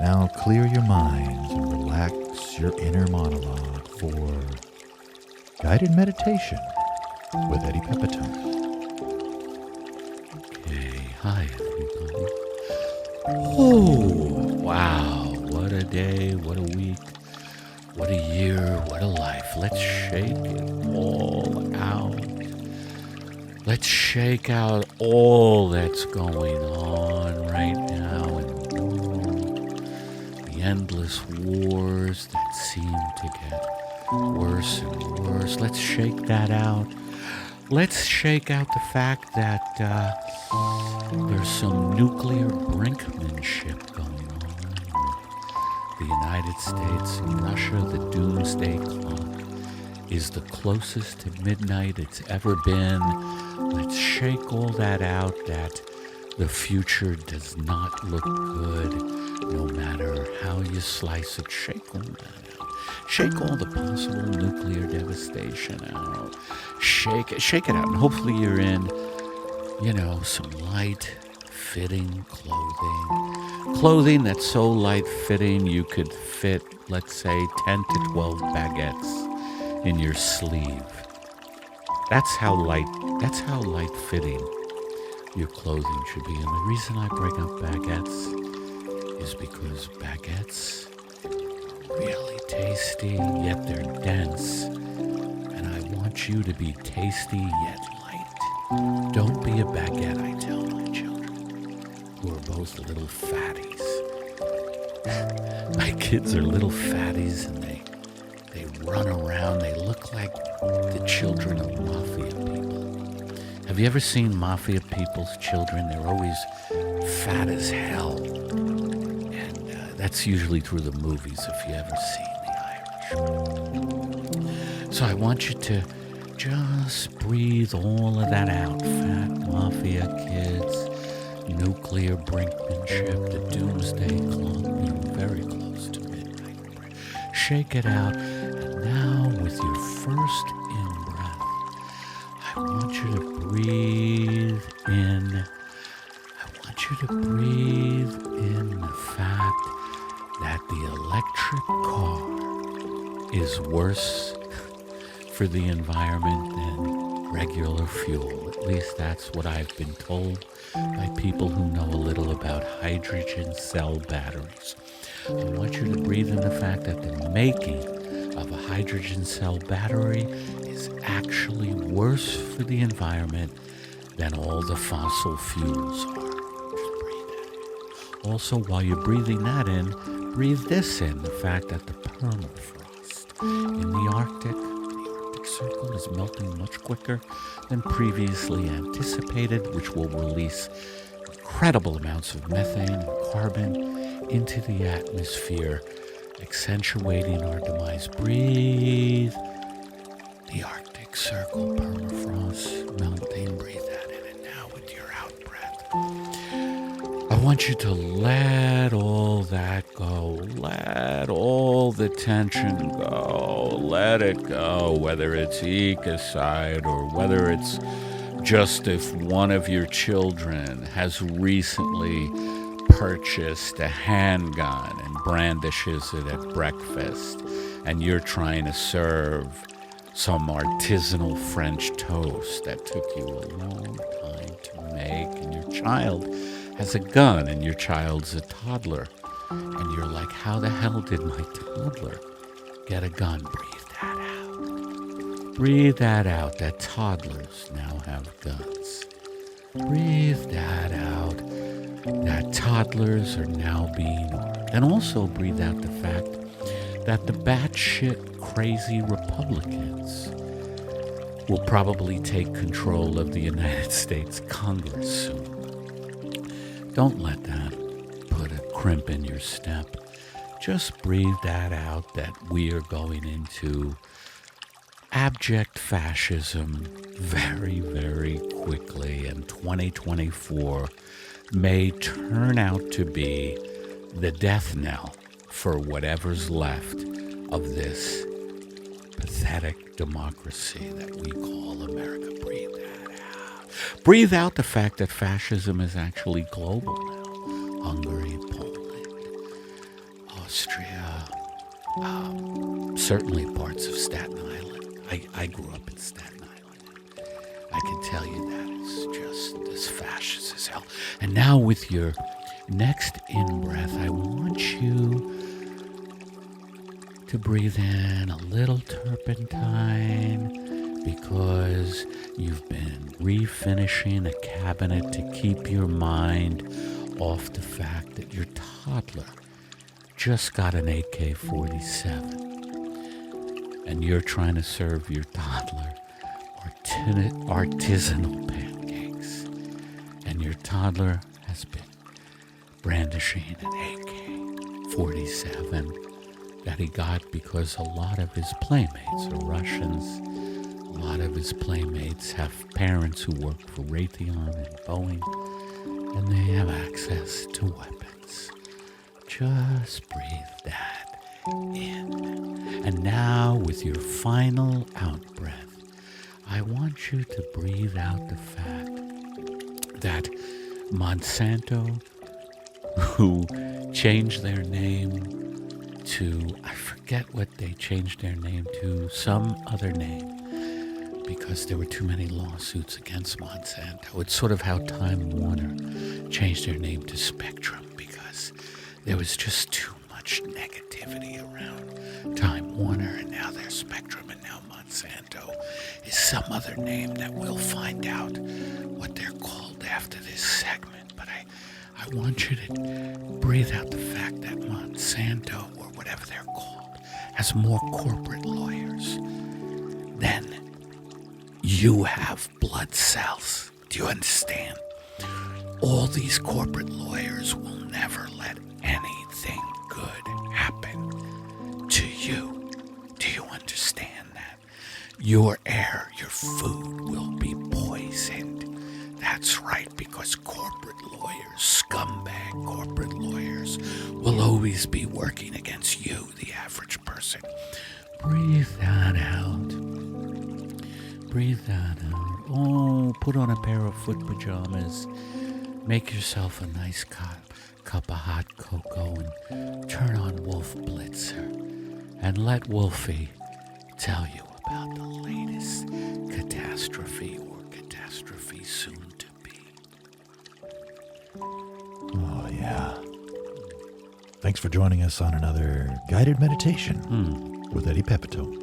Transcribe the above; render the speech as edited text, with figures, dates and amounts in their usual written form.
Now clear your minds and relax your inner monologue for guided meditation with Eddie Pepitone. Okay, hi everybody. Oh, wow, what a day, what a week, what a year, what a life. Let's shake it all out. Let's shake out all that's going on right now in the world. The endless wars that seem to get worse and worse. Let's shake that out. Let's shake out the fact that there's some nuclear brinkmanship going on. The United States and Russia, the doomsday clock is the closest to midnight it's ever been. Let's shake all that out, that the future does not look good, no matter how you slice it. Shake all that out. Shake all the possible nuclear devastation out. Shake it out. And hopefully you're in, some light fitting clothing. Clothing that's so light fitting you could fit, let's say, 10 to 12 baguettes in your sleeve. That's how light fitting your clothing should be. And the reason I bring up baguettes is because baguettes are really tasty, yet they're dense. And I want you to be tasty yet light. Don't be a baguette, I tell my children, who are both little fatties. My kids are little fatties and they run around. They look like the children of mafia people. Have you ever seen mafia people's children? They're always fat as hell. And that's usually through the movies, if you ever seen The Irish. So I want you to just breathe all of that out. Fat mafia kids, nuclear brinkmanship, the doomsday clock being very close to midnight. Shake it out. Now, with your first in-breath, I want you to breathe in. I want you to breathe in the fact that the electric car is worse for the environment than regular fuel. At least that's what I've been told by people who know a little about hydrogen cell batteries. I want you to breathe in the fact that the making of a hydrogen cell battery is actually worse for the environment than all the fossil fuels are. Just breathe that in. Also, while you're breathing that in, breathe this in, the fact that the permafrost in the Arctic Circle is melting much quicker than previously anticipated, which will release incredible amounts of methane and carbon into the atmosphere, accentuating our demise. Breathe. The Arctic Circle, permafrost, melting. Breathe that in. And now with your out breath, I want you to let all that go. Let all the tension go. Let it go, whether it's ecocide or whether it's just if one of your children has recently purchased a handgun and brandishes it at breakfast, and you're trying to serve some artisanal French toast that took you a long time to make, and your child has a gun and your child's a toddler, and you're like, how the hell did my toddler get a gun? Breathe that out. Breathe that out, that toddlers now have guns. Breathe that out, that toddlers are now being armed. And also breathe out the fact that the batshit crazy Republicans will probably take control of the United States Congress soon. Don't let that put a crimp in your step. Just breathe that out, that we are going into abject fascism very, very quickly, and 2024 may turn out to be the death knell for whatever's left of this pathetic democracy that we call America. Breathe that out. Breathe out the fact that fascism is actually global now. Hungary, Poland, Austria, certainly parts of Staten Island. I grew up in Staten Island. I can tell you that is just as fascist as hell. And now with your next in-breath, I want you to breathe in a little turpentine because you've been refinishing a cabinet to keep your mind off the fact that your toddler just got an AK-47 and you're trying to serve your toddler artisanal pancakes, and your toddler has been brandishing an AK-47 that he got because a lot of his playmates are Russians. A lot of his playmates have parents who work for Raytheon and Boeing, and they have access to weapons. Just breathe that in. And now, with your final out-breath, I want you to breathe out the fact that Monsanto, who changed their name to, I forget what they changed their name to, some other name, because there were too many lawsuits against Monsanto. It's sort of how Time Warner changed their name to Spectrum, because there was just too much negativity around Time Warner, and now they're Spectrum, and now Monsanto is some other name that we'll find out what they're called after this segment. But I want you to breathe out the fact that Monsanto, or whatever they're called, has more corporate lawyers than you have blood cells. Do you understand? All these corporate lawyers will never let anything good happen to you. Do you understand that? Your air, your food will be poisoned. That's right, because corporate lawyers, scumbag corporate lawyers, will always be working against you, the average person. Breathe that out. Breathe that out. Oh, put on a pair of foot pajamas. Make yourself a nice cup of hot cocoa and turn on Wolf Blitzer. And let Wolfie tell you about the latest catastrophe or catastrophe soon to be. Oh, yeah. Thanks for joining us on another guided meditation with Eddie Pepitone.